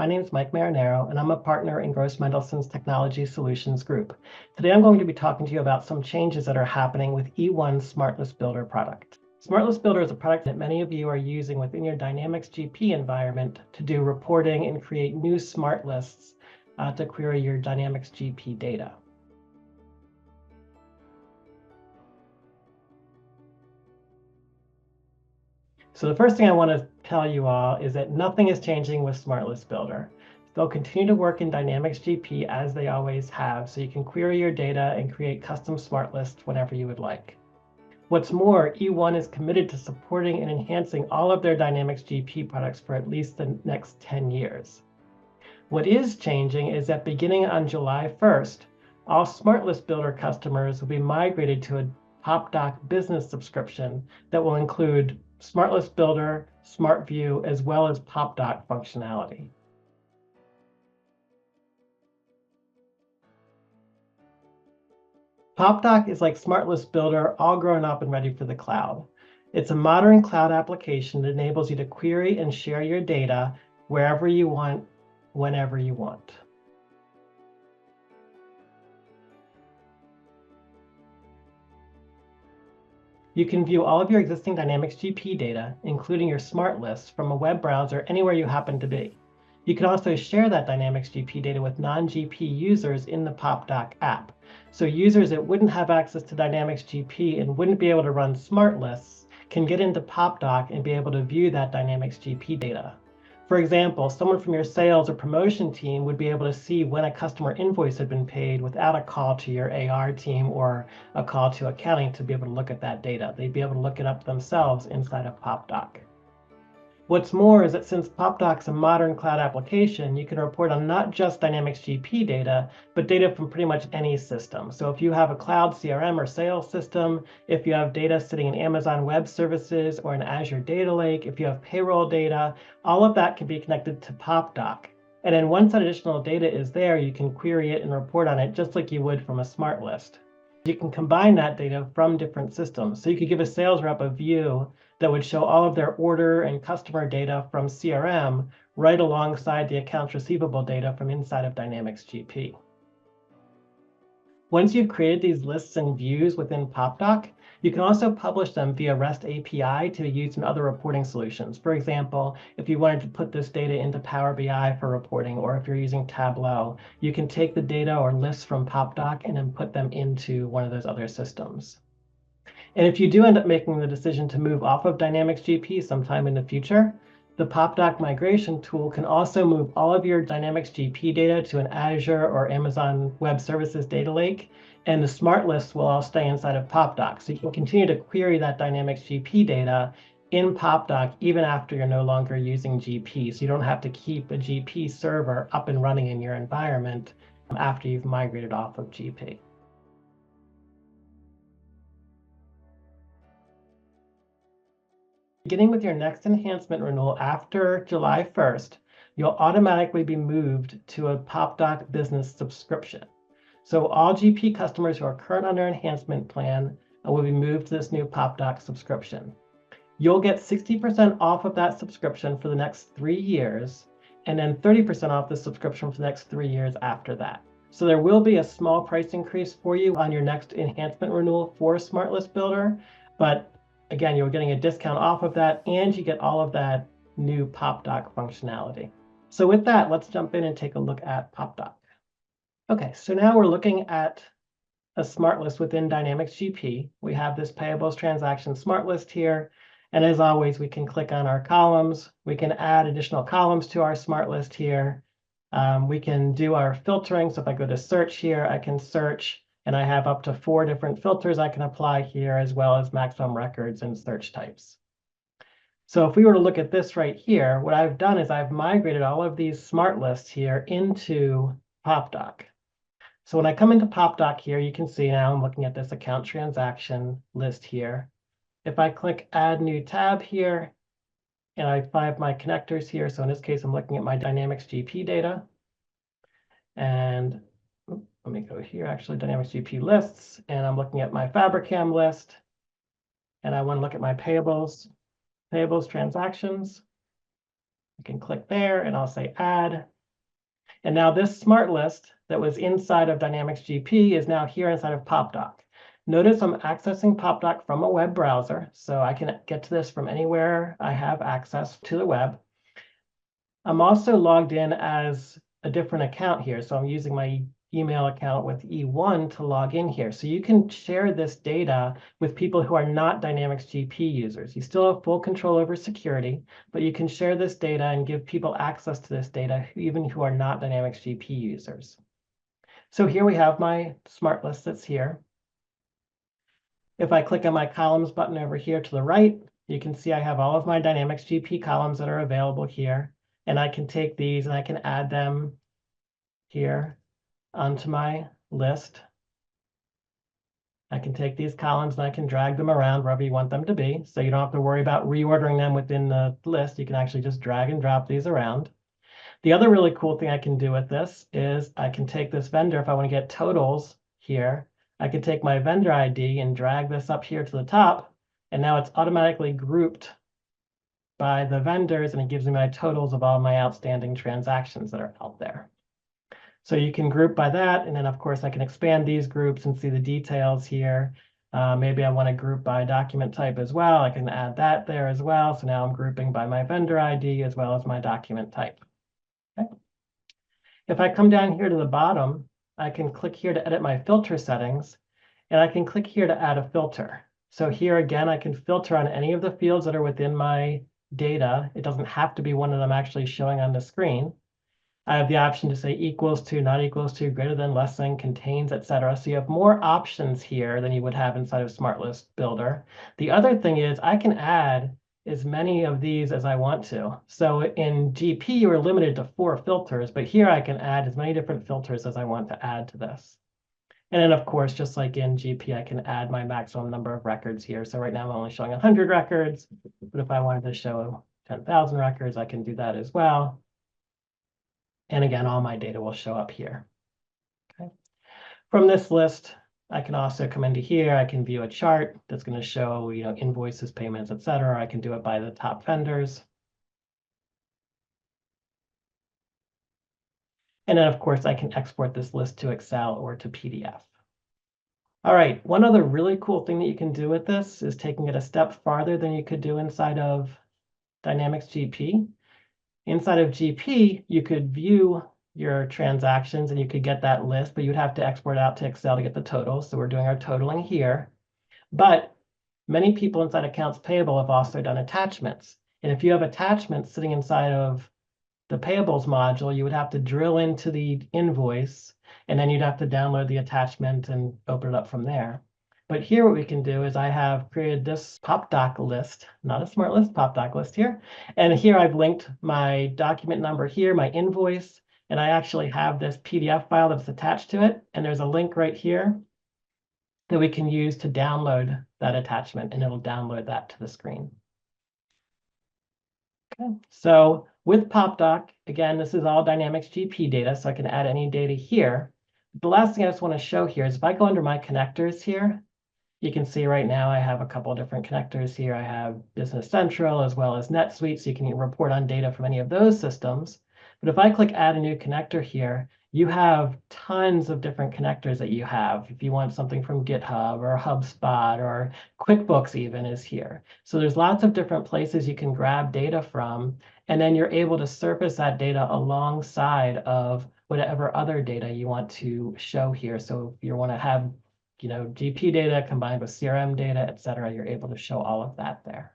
My name is Mike Marinaro, and I'm a partner in Gross Mendelson's Technology Solutions Group. Today, I'm going to be talking to you about some changes that are happening with E1's SmartList Builder product. SmartList Builder is a product that many of you are using within your Dynamics GP environment to do reporting and create new smart lists to query your Dynamics GP data. So the first thing I want to tell you all is that nothing is changing with SmartList Builder. They'll continue to work in Dynamics GP as they always have, so you can query your data and create custom smart lists whenever you would like. What's more, E1 is committed to supporting and enhancing all of their Dynamics GP products for at least the next 10 years. What is changing is that beginning on July 1st, all SmartList Builder customers will be migrated to a Popdock business subscription that will include SmartList Builder, SmartView, as well as Popdock functionality. Popdock is like SmartList Builder, all grown up and ready for the cloud. It's a modern cloud application that enables you to query and share your data wherever you want, whenever you want. You can view all of your existing Dynamics GP data, including your smart lists, from a web browser anywhere you happen to be. You can also share that Dynamics GP data with non-GP users in the Popdock app. So users that wouldn't have access to Dynamics GP and wouldn't be able to run smart lists can get into Popdock and be able to view that Dynamics GP data. For example, someone from your sales or promotion team would be able to see when a customer invoice had been paid without a call to your AR team or a call to accounting to be able to look at that data. They'd be able to look it up themselves inside of Popdock. What's more is that since Popdock's a modern cloud application, you can report on not just Dynamics GP data, but data from pretty much any system. So if you have a cloud CRM or sales system, if you have data sitting in Amazon Web Services or in Azure Data Lake, if you have payroll data, all of that can be connected to Popdock. And then once that additional data is there, you can query it and report on it just like you would from a smart list. You can combine that data from different systems. So you could give a sales rep a view that would show all of their order and customer data from CRM right alongside the accounts receivable data from inside of Dynamics GP. Once you've created these lists and views within Popdock, you can also publish them via REST API to be used in other reporting solutions. For example, if you wanted to put this data into Power BI for reporting, or if you're using Tableau, you can take the data or lists from Popdock and then put them into one of those other systems. And if you do end up making the decision to move off of Dynamics GP sometime in the future, the Popdock migration tool can also move all of your Dynamics GP data to an Azure or Amazon Web Services data lake, and the smart lists will all stay inside of Popdock. So you can continue to query that Dynamics GP data in Popdock even after you're no longer using GP. So you don't have to keep a GP server up and running in your environment after you've migrated off of GP. Beginning with your next enhancement renewal after July 1st, you'll automatically be moved to a Popdock business subscription. So all GP customers who are current on their enhancement plan will be moved to this new Popdock subscription. You'll get 60% off of that subscription for the next 3 years, and then 30% off the subscription for the next 3 years after that. So there will be a small price increase for you on your next enhancement renewal for SmartList Builder, but again, you're getting a discount off of that, and you get all of that new Popdock functionality. So with that, let's jump in and take a look at Popdock. Okay, so now we're looking at a smart list within Dynamics GP. We have this payables transaction smart list here. And as always, we can click on our columns. We can add additional columns to our smart list here. We can do our filtering. So if I go to search here, I can search. And I have up to 4 different filters I can apply here, as well as maximum records and search types. So if we were to look at this right here, what I've done is I've migrated all of these smart lists here into Popdock. So when I come into Popdock here, you can see now I'm looking at this account transaction list here. If I click Add New Tab here, and I have my connectors here, so in this case, I'm looking at my Dynamics GP data. And let me go here, actually, Dynamics GP lists, and I'm looking at my Fabricam list, and I want to look at my payables transactions. I can click there and I'll say add. And now this smart list that was inside of Dynamics GP is now here inside of Popdock. Notice I'm accessing Popdock from a web browser, so I can get to this from anywhere I have access to the web. I'm also logged in as a different account here, so I'm using my email account with E1 to log in here. So you can share this data with people who are not Dynamics GP users. You still have full control over security, but you can share this data and give people access to this data, even who are not Dynamics GP users. So here we have my smart list that's here. If I click on my columns button over here to the right, you can see I have all of my Dynamics GP columns that are available here. And I can take these and I can add them here onto my list. I can take these columns and I can drag them around wherever you want them to be. So you don't have to worry about reordering them within the list. You can actually just drag and drop these around. The other really cool thing I can do with this is I can take this vendor, if I want to get totals here, I can take my vendor ID and drag this up here to the top, and now it's automatically grouped by the vendors, and it gives me my totals of all my outstanding transactions that are out there. So you can group by that, and then of course I can expand these groups and see the details here. Maybe I want to group by document type as well. I can add that there as well. So now I'm grouping by my vendor ID as well as my document type. Okay. If I come down here to the bottom, I can click here to edit my filter settings, and I can click here to add a filter. So here again, I can filter on any of the fields that are within my data. It doesn't have to be one of them actually showing on the screen. I have the option to say equals to, not equals to, greater than, less than, contains, etc. So you have more options here than you would have inside of SmartList Builder. The other thing is I can add as many of these as I want to. So in GP, you are limited to 4 filters, but here I can add as many different filters as I want to add to this. And then of course, just like in GP, I can add my maximum number of records here. So right now I'm only showing 100 records, but if I wanted to show 10,000 records, I can do that as well. And again, all my data will show up here. Okay. From this list, I can also come into here. I can view a chart that's going to show, invoices, payments, etc. I can do it by the top vendors. And then, of course, I can export this list to Excel or to PDF. All right, one other really cool thing that you can do with this is taking it a step farther than you could do inside of Dynamics GP. Inside of GP, you could view your transactions and you could get that list, but you'd have to export out to Excel to get the totals. So we're doing our totaling here. But many people inside accounts payable have also done attachments. And if you have attachments sitting inside of the payables module, you would have to drill into the invoice, and then you'd have to download the attachment and open it up from there. But here what we can do is I have created this Popdock list, not a smart list, Popdock list here. And here I've linked my document number here, my invoice, and I actually have this PDF file that's attached to it. And there's a link right here that we can use to download that attachment, and it'll download that to the screen. Okay, so with Popdock, again, this is all Dynamics GP data, so I can add any data here. The last thing I just want to show here is if I go under my connectors here, you can see right now I have a couple of different connectors here. I have Business Central as well as NetSuite, so you can report on data from any of those systems. But if I click add a new connector here, you have tons of different connectors that you have. If you want something from GitHub or HubSpot or QuickBooks even is here. So there's lots of different places you can grab data from, and then you're able to surface that data alongside of whatever other data you want to show here. So if you want to have GP data combined with CRM data, et cetera, you're able to show all of that there.